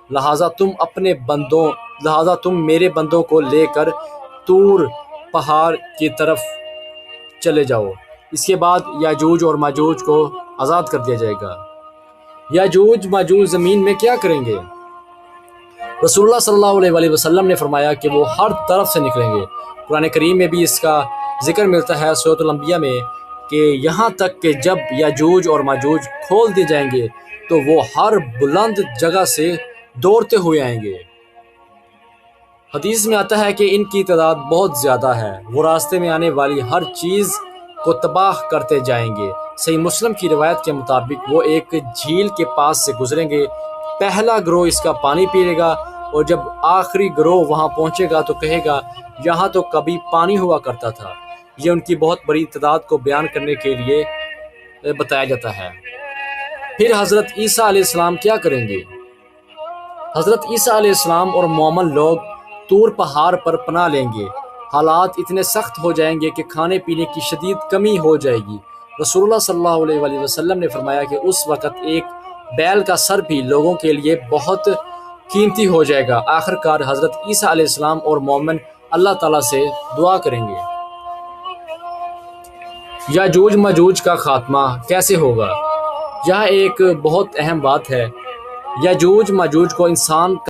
لہٰذا تم میرے بندوں کو لے کر طور پہاڑ کی طرف چلے جاؤ۔ اس کے بعد یاجوج اور ماجوج کو آزاد کر دیا جائے گا۔ یاجوج ماجوج زمین میں کیا کریں گے؟ رسول اللہ صلی اللہ علیہ وآلہ وسلم نے فرمایا کہ وہ ہر طرف سے نکلیں گے۔ قرآن کریم میں بھی اس کا ذکر ملتا ہے سورۃ الانبیاء میں کہ یہاں تک کہ جب یاجوج اور ماجوج کھول دیے جائیں گے تو وہ ہر بلند جگہ سے دوڑتے ہوئے آئیں گے۔ حدیث میں آتا ہے کہ ان کی تعداد بہت زیادہ ہے، وہ راستے میں آنے والی ہر چیز کو تباہ کرتے جائیں گے۔ صحیح مسلم کی روایت کے مطابق وہ ایک جھیل کے پاس سے گزریں گے، پہلا گروہ اس کا پانی پیے گا اور جب آخری گروہ وہاں پہنچے گا تو کہے گا یہاں تو کبھی پانی ہوا کرتا تھا۔ یہ ان کی بہت بڑی تعداد کو بیان کرنے کے لیے بتایا جاتا ہے۔ پھر حضرت عیسیٰ علیہ السلام کیا کریں گے؟ حضرت عیسیٰ علیہ السلام اور مومن لوگ طور پہاڑ پر پناہ لیں گے۔ حالات اتنے سخت ہو جائیں گے کہ کھانے پینے کی شدید کمی ہو جائے گی۔ رسول اللہ صلی اللہ علیہ وآلہ وسلم نے فرمایا کہ اس وقت ایک بیل کا سر بھی لوگوں کے لیے بہت قیمتی ہو جائے گا۔ آخر کار حضرت عیسیٰ علیہ السلام اور مومن اللہ تعالیٰ سے دعا کریں گے۔ یاجوج ماجوج کا خاتمہ کیسے ہوگا؟ یہ ایک بہت اہم بات ہے۔ یاجوج ماجوج کو انسان